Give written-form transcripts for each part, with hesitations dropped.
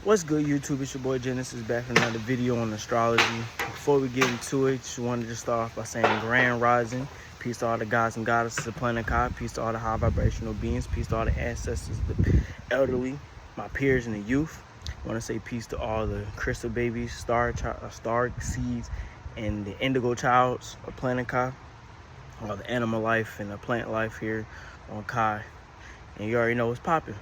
What's good, YouTube? It's your boy Jynesis back with another video on astrology. Before we get into it, just wanted to start off by saying Grand Rising. Peace to all the gods and goddesses of Planet God. Peace to all the high vibrational beings. Peace to all the ancestors, the elderly, my peers, and the youth. I want to say peace to all the crystal babies, star seeds, and the indigo childs of Planet Kai. All the animal life and the plant life here on Kai. And you already know what's popping.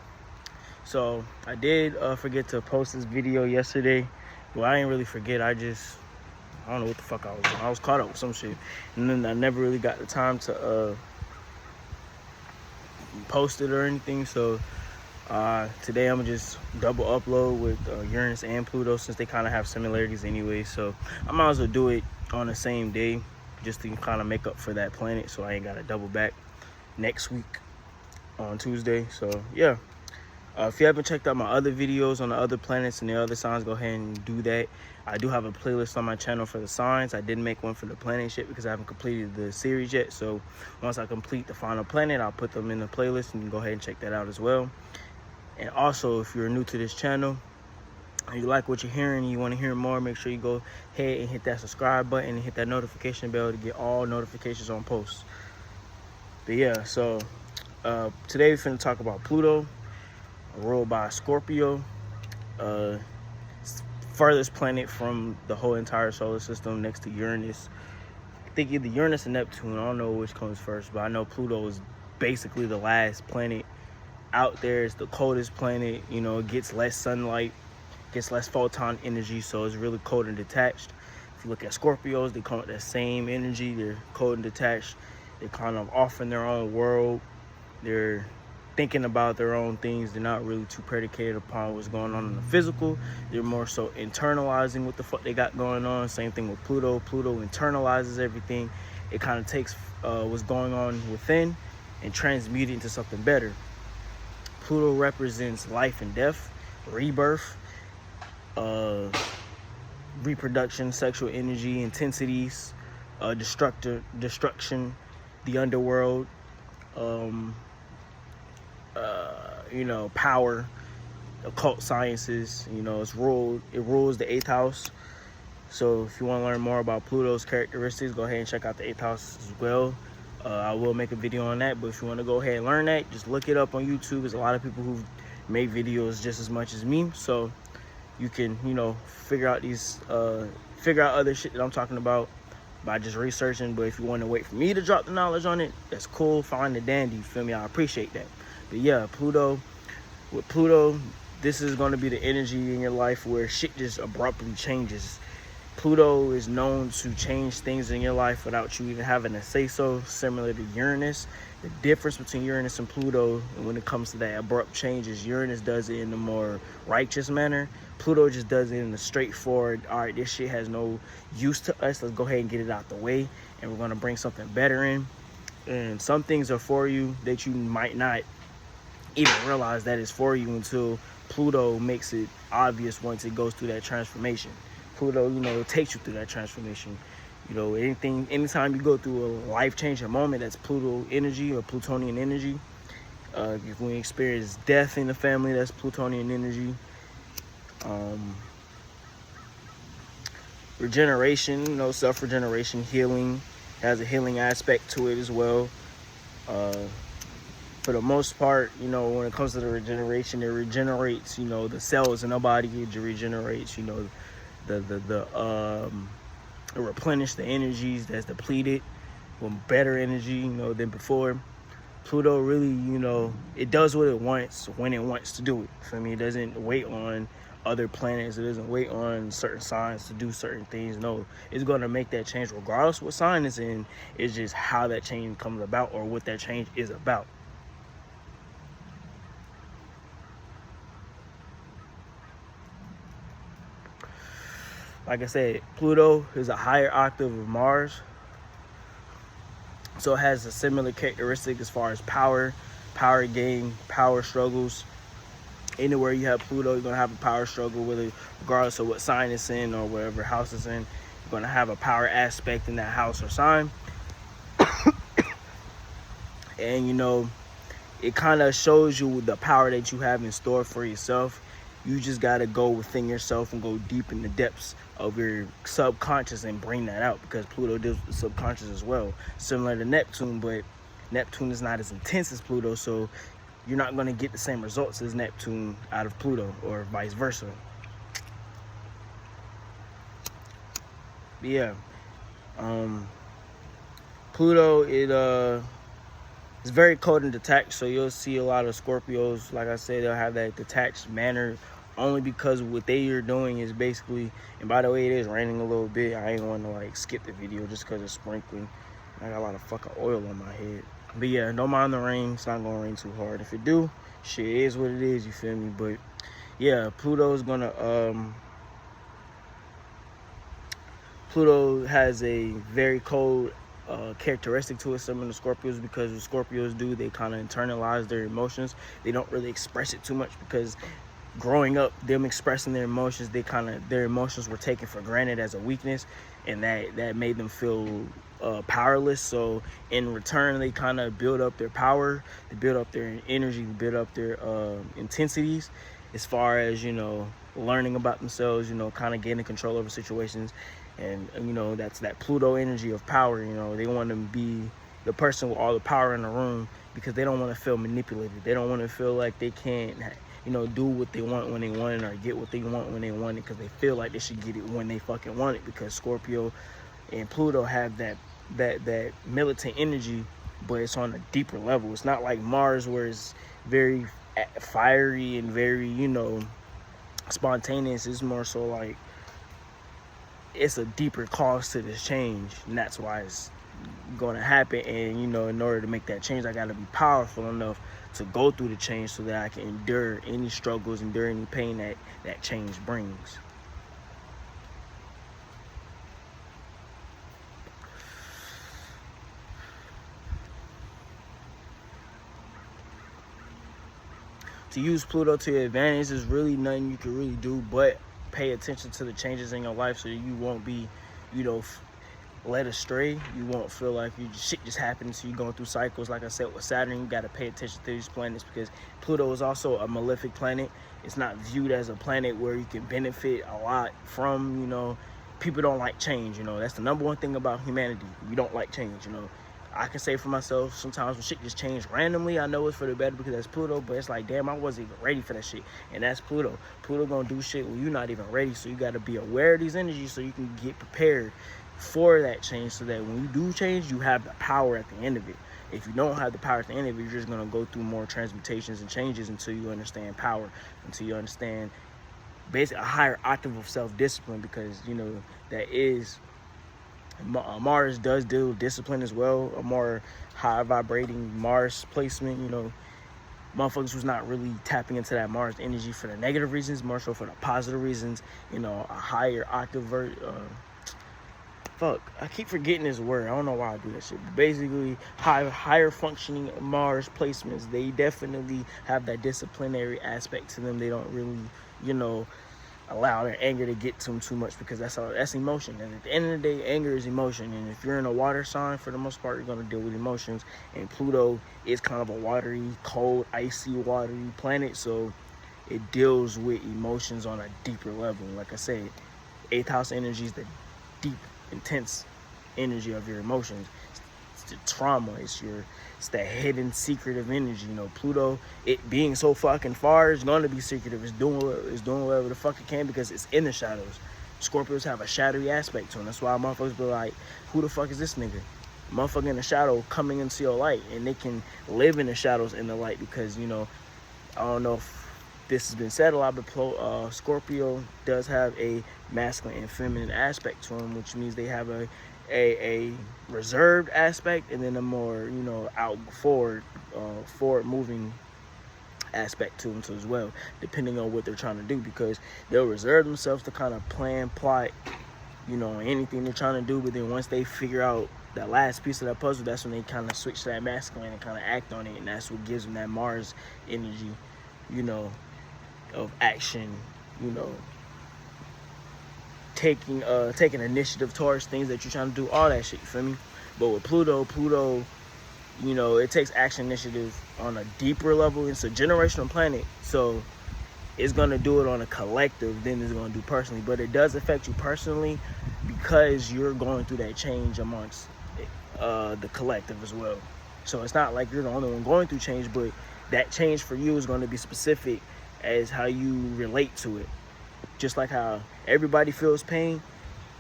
So I did forget to post this video yesterday. Well, I didn't really forget. I don't know what the fuck I was doing. I was caught up with some shit, and then I never really got the time to post it or anything. So today I'm gonna just double upload with Uranus and Pluto, since they kind of have similarities anyway. So I might as well do it on the same day, just to kind of make up for that planet, so I ain't gotta double back next week on Tuesday. So yeah. If you haven't checked out my other videos on the other planets and the other signs, go ahead and do that. I do have a playlist on my channel for the signs. I didn't make one for the planet yet because I haven't completed the series yet. So once I complete the final planet, I'll put them in the playlist, and you can go ahead and check that out as well. And also, if you're new to this channel and you like what you're hearing and you want to hear more, make sure you go ahead and hit that subscribe button and hit that notification bell to get all notifications on posts. But yeah, so today we're finna talk about Pluto, ruled by Scorpio, furthest planet from the whole entire solar system, next to Uranus. I think either Uranus or Neptune. I don't know which comes first, but I know Pluto is basically the last planet out there. It's the coldest planet. You know, it gets less sunlight, gets less photon energy, so it's really cold and detached. If you look at Scorpios, they come with that same energy. They're cold and detached. They're kind of off in their own world. They're thinking about their own things. They're not really too predicated upon what's going on in the physical. They're more so internalizing what the fuck they got going on. Same thing with Pluto. Pluto internalizes everything. It kind of takes what's going on within and transmute it into something better. Pluto represents life and death, rebirth, reproduction, sexual energy, intensities, destruction, the underworld, you know, power, occult sciences. You know, it rules the 8th house. So if you want to learn more about Pluto's characteristics, go ahead and check out the 8th house as well. I will make a video on that, but if you want to go ahead and learn that, just look it up on YouTube. There's a lot of people who've made videos just as much as me, so you can, you know, figure out other shit that I'm talking about by just researching. But if you want to wait for me to drop the knowledge on it, that's cool, fine and dandy, you feel me? I appreciate that. But yeah, with Pluto, this is going to be the energy in your life where shit just abruptly changes. Pluto is known to change things in your life without you even having to say so, similar to Uranus. The difference between Uranus and Pluto, when it comes to that abrupt changes, Uranus does it in a more righteous manner. Pluto just does it in a straightforward, all right, this shit has no use to us, let's go ahead and get it out the way, and we're going to bring something better in. And some things are for you that you might not even realize that it's for you until Pluto makes it obvious once it goes through that transformation. Pluto, you know, takes you through that transformation. You know, anytime you go through a life-changing moment, that's Pluto energy or Plutonian energy. If we experience death in the family, that's Plutonian energy. Regeneration, you know, self-regeneration, healing, has a healing aspect to it as well. For the most part, you know, when it comes to the regeneration, it regenerates, you know, the cells in our body. It regenerates, you know, it replenish the energies that's depleted with better energy, you know, than before. Pluto really, you know, it does what it wants when it wants to do it. For me, it doesn't wait on other planets. It doesn't wait on certain signs to do certain things. No, it's going to make that change regardless of what sign it's in. It's just how that change comes about or what that change is about. Like I said, Pluto is a higher octave of Mars, so it has a similar characteristic as far as power gain, power struggles. Anywhere you have Pluto, you're going to have a power struggle, regardless of what sign it's in or whatever house it's in. You're going to have a power aspect in that house or sign. And, you know, it kind of shows you the power that you have in store for yourself. You just got to go within yourself and go deep in the depths of your subconscious and bring that out, because Pluto deals with the subconscious as well, similar to Neptune, but Neptune is not as intense as Pluto, so you're not going to get the same results as Neptune out of Pluto, or vice versa. But yeah, Pluto, it's very cold and detached, so you'll see a lot of Scorpios, like I said, they'll have that detached manner, only because what they are doing is basically, and by the way, it is raining a little bit. I ain't want to like skip the video just because it's sprinkling. I got a lot of fucking oil on my head. But yeah, don't mind the rain. It's not gonna rain too hard. If it do, shit, it is what it is, you feel me? But yeah, Pluto has a very cold characteristic to it, some of the Scorpios, because what Scorpios do, they kind of internalize their emotions. They don't really express it too much, because growing up, them expressing their emotions, their emotions were taken for granted as a weakness, and that made them feel powerless. So in return, they kind of build up their power, they build up their energy, they build up their intensities, as far as, you know, learning about themselves, you know, kind of gaining control over situations. And you know, that's that Pluto energy of power. You know, they want to be the person with all the power in the room, because they don't want to feel manipulated. They don't want to feel like they can't, you know, do what they want when they want it, or get what they want when they want it, because they feel like they should get it when they fucking want it, because Scorpio and Pluto have that militant energy, but it's on a deeper level. It's not like Mars, where it's very fiery and very, you know, spontaneous. It's more so like, it's a deeper cause to this change, and that's why it's going to happen. And you know, in order to make that change, I got to be powerful enough to go through the change, so that I can endure any struggles, endure any pain that change brings. To use Pluto to your advantage, there's really nothing you can really do but pay attention to the changes in your life, so you won't be, you know, led astray. You won't feel like shit just happening, so you're going through cycles. Like I said, with Saturn, you got to pay attention to these planets, because Pluto is also a malefic planet. It's not viewed as a planet where you can benefit a lot from. You know, people don't like change. You know, that's the number one thing about humanity. We don't like change. You know, I can say for myself, sometimes when shit just change randomly, I know it's for the better, because that's Pluto, but it's like, damn, I wasn't even ready for that shit. And that's Pluto. Pluto gonna do shit when you're not even ready, so you gotta be aware of these energies, so you can get prepared for that change, so that when you do change, you have the power at the end of it. If you don't have the power at the end of it, you're just gonna go through more transmutations and changes until you understand power, until you understand basically a higher octave of self-discipline, because, you know, that is... Mars does deal with discipline as well, a more high vibrating Mars placement. You know, motherfuckers was not really tapping into that Mars energy for the negative reasons, more so for the positive reasons. You know, a higher octave I keep forgetting this word. I don't know why I do that shit. But basically, higher functioning Mars placements, they definitely have that disciplinary aspect to them. They don't really, you know, allow their anger to get to them too much, because that's emotion. And at the end of the day, anger is emotion. And if you're in a water sign, for the most part, you're going to deal with emotions. And Pluto is kind of a watery, cold, icy, watery planet, so it deals with emotions on a deeper level. Like I said, 8th house energy is the deep, intense energy of your emotions. It's the trauma. It's that hidden, secretive energy. You know, Pluto, it being so fucking far, is going to be secretive. It's doing whatever the fuck it can, because it's in the shadows. Scorpios have a shadowy aspect to them. That's why motherfuckers be like, who the fuck is this nigga? Motherfucker in the shadow coming into your light, and they can live in the shadows in the light, because, you know, I don't know if this has been said a lot, but Scorpio does have a masculine and feminine aspect to them, which means they have a reserved aspect, and then a more, you know, forward moving aspect to them too as well, depending on what they're trying to do, because they'll reserve themselves to kind of plan, plot, you know, anything they're trying to do, but then once they figure out that last piece of that puzzle, that's when they kind of switch to that masculine and kind of act on it, and that's what gives them that Mars energy, you know, of action, you know, taking initiative towards things that you're trying to do, all that shit, you feel me? But with Pluto, you know, it takes action, initiative on a deeper level. It's a generational planet, so it's going to do it on a collective than it's going to do personally. But it does affect you personally because you're going through that change amongst the collective as well. So it's not like you're the only one going through change, but that change for you is going to be specific as how you relate to it. Just like how everybody feels pain,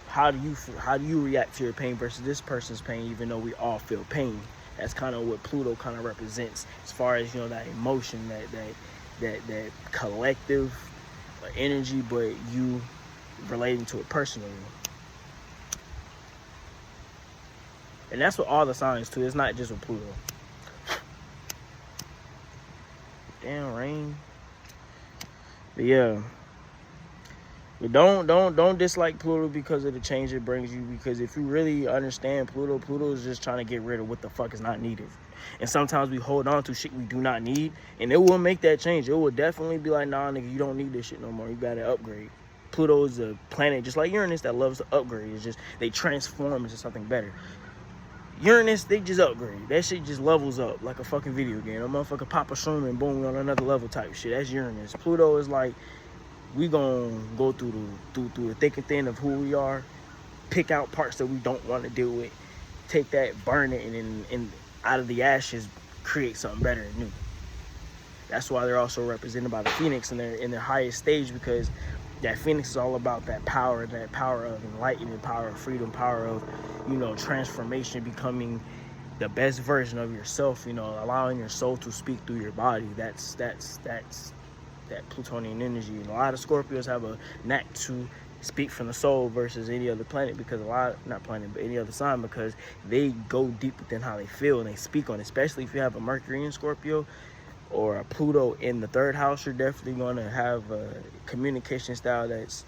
how do you react to your pain versus this person's pain, even though we all feel pain? That's kind of what Pluto kind of represents, as far as, you know, that emotion, that collective energy, but you relating to it personally. And that's what all the signs too. It's not just with Pluto. Damn rain. But yeah. But don't dislike Pluto because of the change it brings you. Because if you really understand Pluto is just trying to get rid of what the fuck is not needed. And sometimes we hold on to shit we do not need, and it will make that change. It will definitely be like, nah, nigga, you don't need this shit no more. You gotta upgrade. Pluto is a planet just like Uranus that loves to upgrade. It's just they transform into something better. Uranus, they just upgrade. That shit just levels up like a fucking video game. A motherfucker pop a shroom and boom, on another level type shit. That's Uranus. Pluto is like, we gonna go through the thick and thin of who we are, pick out parts that we don't want to deal with, take that, burn it, and out of the ashes create something better and new. That's why they're also represented by the Phoenix in their highest stage, because that Phoenix is all about that power of enlightenment, power of freedom, power of, you know, transformation, becoming the best version of yourself, you know, allowing your soul to speak through your body. That's that Plutonian energy. And a lot of Scorpios have a knack to speak from the soul versus any other planet, because any other sign, because they go deep within how they feel and they speak on it. Especially if you have a Mercury in Scorpio or a Pluto in the third house, you're definitely going to have a communication style that's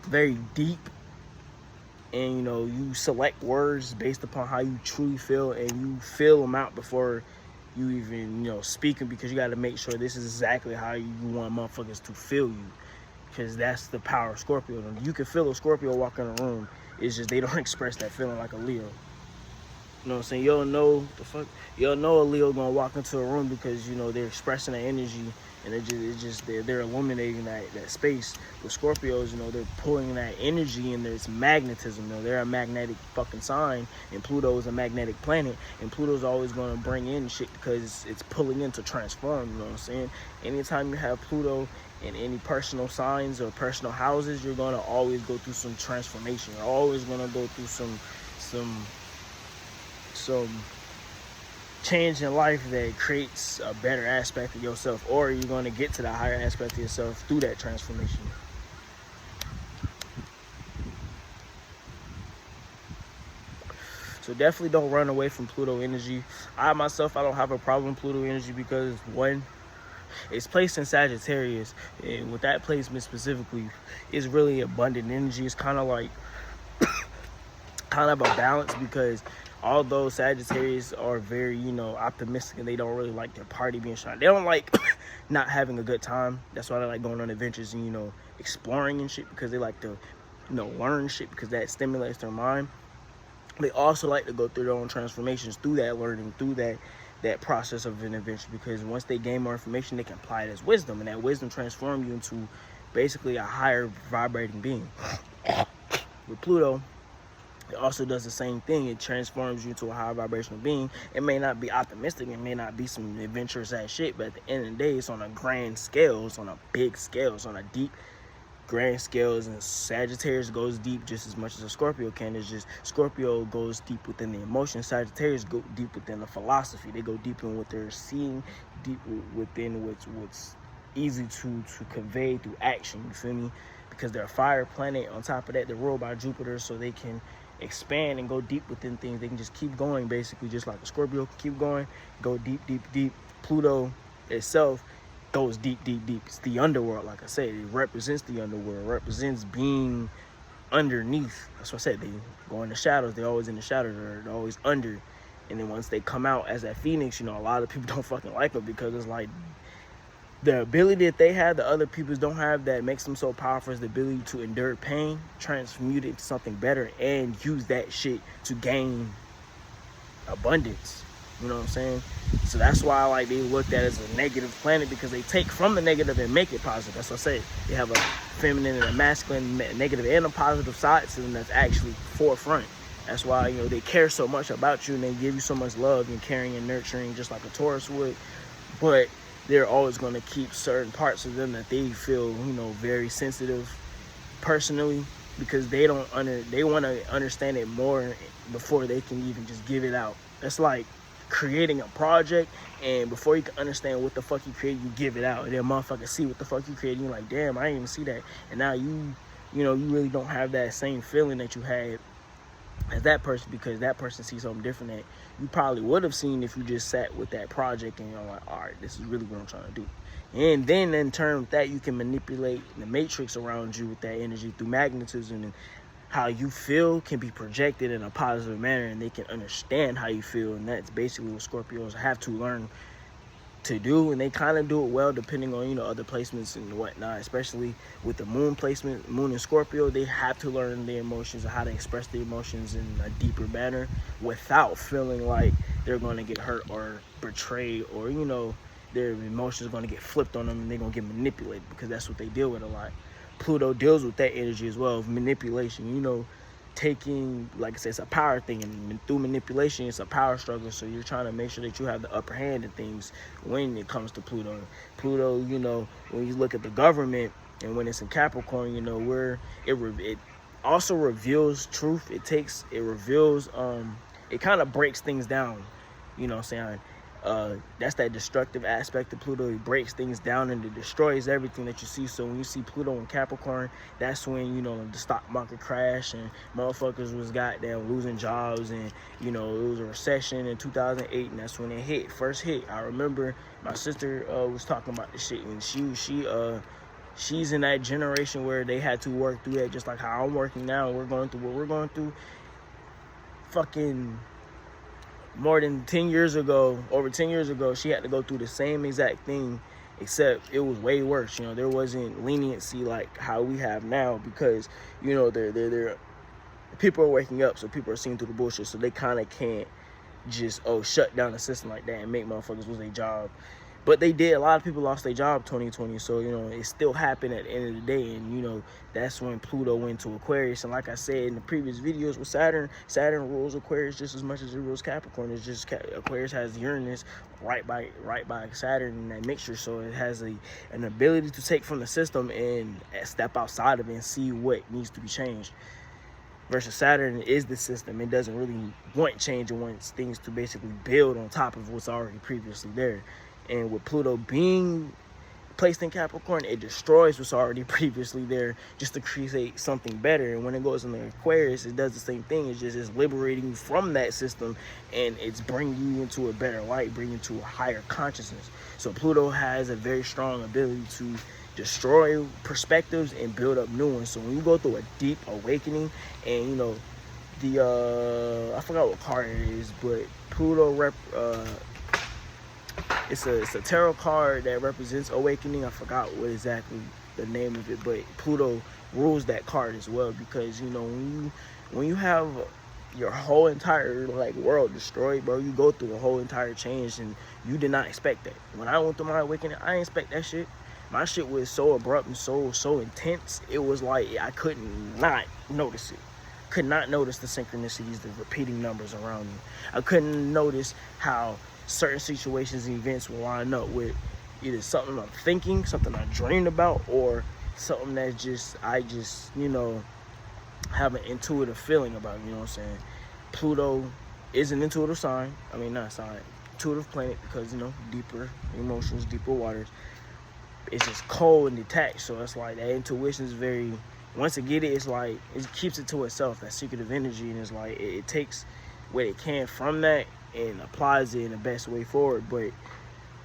very deep, and, you know, you select words based upon how you truly feel, and you feel them out before you even, you know, speaking, because you got to make sure this is exactly how you want motherfuckers to feel you, because that's the power of Scorpio. You can feel a Scorpio walk in a room. It's just they don't express that feeling like a Leo. You know what I'm saying? You'll know a Leo gonna walk into a room because, you know, they're expressing that energy, and they're illuminating that space. With Scorpios, you know, they're pulling that energy, and there's magnetism. You know, they're a magnetic fucking sign, and Pluto is a magnetic planet, and Pluto's always gonna bring in shit because it's pulling in to transform. You know what I'm saying? Anytime you have Pluto in any personal signs or personal houses, you're gonna always go through some transformation. You're always gonna go through some change in life that creates a better aspect of yourself, or you're going to get to the higher aspect of yourself through that transformation. So definitely don't run away from Pluto energy. I don't have a problem with Pluto energy because, one, it's placed in Sagittarius, and with that placement specifically, it's really abundant energy. It's kind of like a balance, because although Sagittarius are very, you know, optimistic, and they don't really like their party being shot. They don't like not having a good time. That's why they like going on adventures and, you know, exploring and shit, because they like to, you know, learn shit, because that stimulates their mind. They also like to go through their own transformations through that learning, through that process of an adventure, because once they gain more information, they can apply it as wisdom, and that wisdom transforms you into basically a higher vibrating being. With Pluto, it also does the same thing. It transforms you to a higher vibrational being. It may not be optimistic, it may not be some adventurous ass shit, but at the end of the day, it's on a grand scale, it's on a big scale, it's on a deep grand scales. And Sagittarius goes deep just as much as a Scorpio can. It's just Scorpio goes deep within the emotion, Sagittarius go deep within the philosophy. They go deep in what they're seeing, deep within what's easy to convey through action. You feel me? Because they're a fire planet. On top of that, they're ruled by Jupiter, so they can expand and go deep within things. They can just keep going, basically, just like a Scorpio can keep going, go deep. Pluto itself goes deep. It's the underworld. Like I said, it represents the underworld. It represents being underneath. That's what I said. They go in the shadows. They're always in the shadows. They're always under. And then once they come out as that Phoenix, you know, a lot of people don't fucking like them, because it's like the ability that they have that other people don't have, that makes them so powerful, is the ability to endure pain, transmute it to something better, and use that shit to gain abundance. You know what I'm saying? So that's why like they looked at it as a negative planet, because they take from the negative and make it positive. That's what I say. They have a feminine and a masculine, negative and a positive side to them that's actually forefront. That's why, you know, they care so much about you and they give you so much love and caring and nurturing, just like a Taurus would. But they're always going to keep certain parts of them that they feel, you know, very sensitive personally, because they want to understand it more before they can even just give it out. That's like creating a project, and before you can understand what the fuck you created, you give it out, and then motherfucker see what the fuck you created, and you're like, damn, I didn't even see that. And now you know, you really don't have that same feeling that you had as that person, because that person sees something different that you probably would have seen if you just sat with that project and you're like, all right, this is really what I'm trying to do. And then in turn with that, you can manipulate the matrix around you with that energy through magnetism, and how you feel can be projected in a positive manner, and they can understand how you feel. And that's basically what Scorpios have to learn to do, and they kind of do it well depending on, you know, other placements and whatnot, especially with the moon placement, moon in Scorpio. They have to learn their emotions and how to express the emotions in a deeper manner without feeling like they're going to get hurt or betrayed, or, you know, their emotions are going to get flipped on them and they're going to get manipulated, because that's what they deal with a lot. Pluto deals with that energy as well, of manipulation, you know, taking, like I said, it's a power thing, and through manipulation it's a power struggle. So you're trying to make sure that you have the upper hand in things when it comes to Pluto. Pluto, you know, when you look at the government and when it's in Capricorn, you know, where it also reveals truth. It reveals, it kind of breaks things down, you know what I'm saying? That's that destructive aspect of Pluto. It breaks things down and it destroys everything that you see. So when you see Pluto in Capricorn, that's when, you know, the stock market crash and motherfuckers was goddamn losing jobs, and, you know, it was a recession in 2008, and that's when it first hit. I remember my sister was talking about this shit, and she's in that generation where they had to work through that, just like how I'm working now. We're going through what we're going through. Fucking more than 10 years ago, over 10 years ago, she had to go through the same exact thing, except it was way worse. You know, there wasn't leniency like how we have now, because, you know, they're people are waking up, so people are seeing through the bullshit, so they kind of can't just shut down the system like that and make motherfuckers lose their job. But they did. A lot of people lost their job 2020, so, you know, it still happened at the end of the day. And, you know, that's when Pluto went to Aquarius. And like I said in the previous videos with Saturn rules Aquarius just as much as it rules Capricorn. It's just Aquarius has Uranus right by Saturn in that mixture, so it has an ability to take from the system and step outside of it and see what needs to be changed. Versus Saturn is the system. It doesn't really want change. It wants things to basically build on top of what's already previously there. And with Pluto being placed in Capricorn, it destroys what's already previously there just to create something better. And when it goes into Aquarius, it does the same thing. It's liberating you from that system, and it's bringing you into a better light, bringing you to a higher consciousness. So Pluto has a very strong ability to destroy perspectives and build up new ones. So when you go through a deep awakening, and, you know, I forgot what card it is, but Pluto it's a tarot card that represents awakening. I forgot what exactly the name of it, but Pluto rules that card as well, because, you know, when you have your whole entire like world destroyed, bro, you go through a whole entire change, and you did not expect that. When I went through my awakening, I didn't expect that shit. My shit was so abrupt and so intense. It was like I could not notice it. Could not notice the synchronicities, the repeating numbers around me. I couldn't notice how certain situations and events will line up with either something I'm thinking, something I dreamed about, or something that I just, you know, have an intuitive feeling about, you know what I'm saying? Pluto is an intuitive sign. I mean, not sign, intuitive planet, because, you know, deeper emotions, deeper waters. It's just cold and detached, so it's like that intuition is very, once it get it, it's like it keeps it to itself, that secretive energy, and it's like it takes what it can from that and applies it in the best way forward. But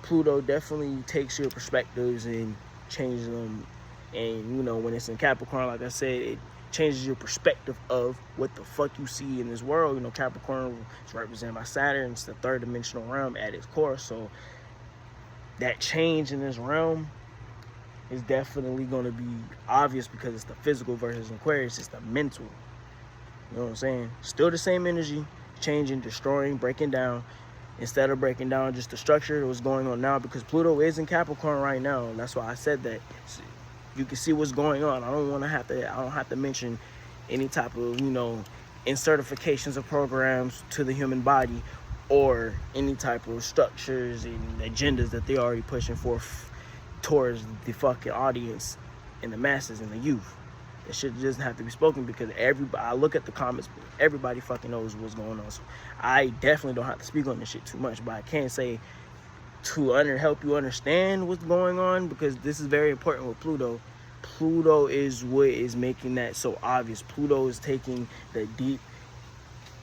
Pluto definitely takes your perspectives and changes them. And, you know, when it's in Capricorn, like I said, it changes your perspective of what the fuck you see in this world. You know, Capricorn is represented by Saturn. It's the third dimensional realm at its core. So that change in this realm is definitely going to be obvious, because it's the physical versus Aquarius. It's the mental. You know what I'm saying? Still the same energy, changing, destroying, breaking down, instead of breaking down just the structure of what's going on now, because Pluto is in Capricorn right now. That's why I said that. So you can see what's going on. I don't have to mention any type of, you know, insertifications of programs to the human body, or any type of structures and agendas that they're already pushing forth towards the fucking audience and the masses and the youth. That shit doesn't have to be spoken, because everybody, I look at the comments, everybody fucking knows what's going on. So I definitely don't have to speak on this shit too much, but I can say to help you understand what's going on, because this is very important with Pluto. Pluto is what is making that so obvious. Pluto is taking the deep,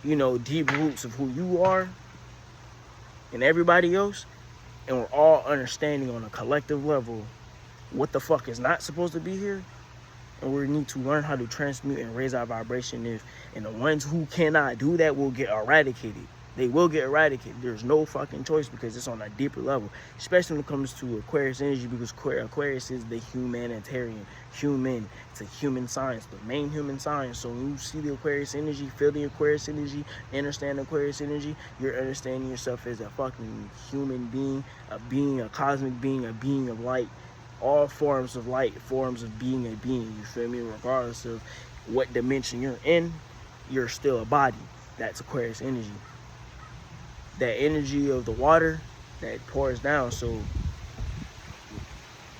you know, deep roots of who you are and everybody else, and we're all understanding on a collective level what the fuck is not supposed to be here, and we need to learn how to transmute and raise our vibration. And the ones who cannot do that will get eradicated. They will get eradicated. There's no fucking choice, because it's on a deeper level, especially when it comes to Aquarius energy, because Aquarius is the humanitarian, human. It's a human science, the main human science. So when you see the Aquarius energy, feel the Aquarius energy, understand the Aquarius energy, you're understanding yourself as a fucking human being, a cosmic being, a being of light. All forms of light, forms of being a being, you feel me? Regardless of what dimension you're in, you're still a body. That's Aquarius energy. That energy of the water that pours down. So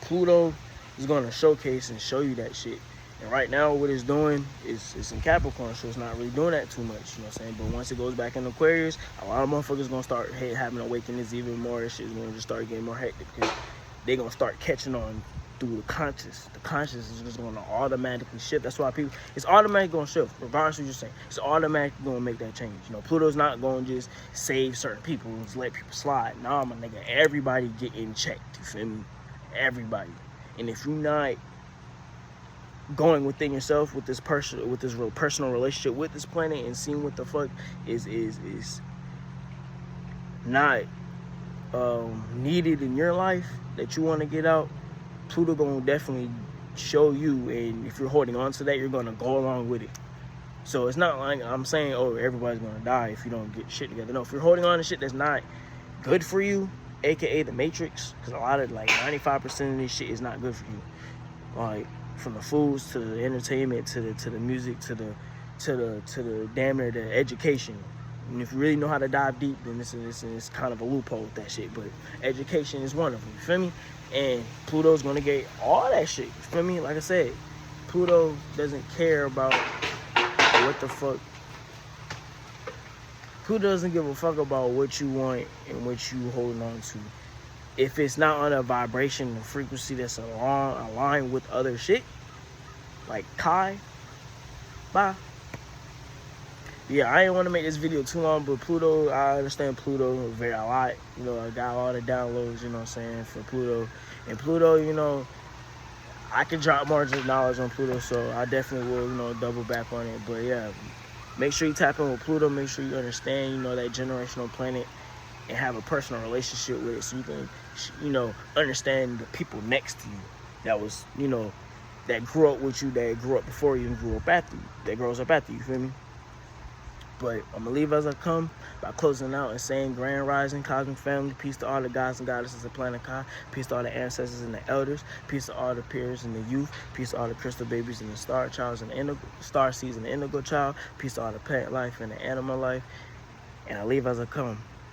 Pluto is going to showcase and show you that shit. And right now what it's doing is it's in Capricorn, so it's not really doing that too much, you know what I'm saying? But once it goes back in Aquarius, a lot of motherfuckers going to start having awakenings even more. This shit's going to just start getting more hectic, because they're going to start catching on through the conscious. The conscious is just going to automatically shift. That's why people, it's automatically going to shift, regardless of what you're saying. It's automatically going to make that change. You know, Pluto's not going to just save certain people and just let people slide. Nah, my nigga, everybody get in check, you feel me? Everybody. And if you're not going within yourself with this real personal relationship with this planet, and seeing what the fuck is not needed in your life that you want to get out, Pluto gonna definitely show you. And if you're holding on to that, you're gonna go along with it. So it's not like I'm saying, oh, everybody's gonna die if you don't get shit together. No, if you're holding on to shit that's not good for you, aka the Matrix, because a lot of, like, 95% of this shit is not good for you. Like, from the foods to the entertainment to the music to the damn near the education. And if you really know how to dive deep, then it's kind of a loophole with that shit. But education is one of them, you feel me? And Pluto's gonna get all that shit, you feel me? Like I said, Pluto doesn't care about what the fuck. Pluto doesn't give a fuck about what you want and what you holding on to. If it's not on a vibration and frequency that's aligned with other shit, like Kai, bye. Yeah, I didn't want to make this video too long, but Pluto, I understand Pluto a lot. You know, I got all the downloads, you know what I'm saying, for Pluto. And Pluto, you know, I can drop more knowledge on Pluto, so I definitely will, you know, double back on it. But yeah, make sure you tap in with Pluto. Make sure you understand, you know, that generational planet, and have a personal relationship with it, so you can, you know, understand the people next to you that was, you know, that grew up with you, that grew up before you, and grew up after you, that grows up after you, feel me? But I'm gonna leave as I come by closing out and saying, Grand Rising, Cosmic Family, peace to all the gods and goddesses of Planet Kai, peace to all the ancestors and the elders, peace to all the peers and the youth, peace to all the crystal babies and the star childs and the star seeds and the indigo child, peace to all the plant life and the animal life, and I leave as I come.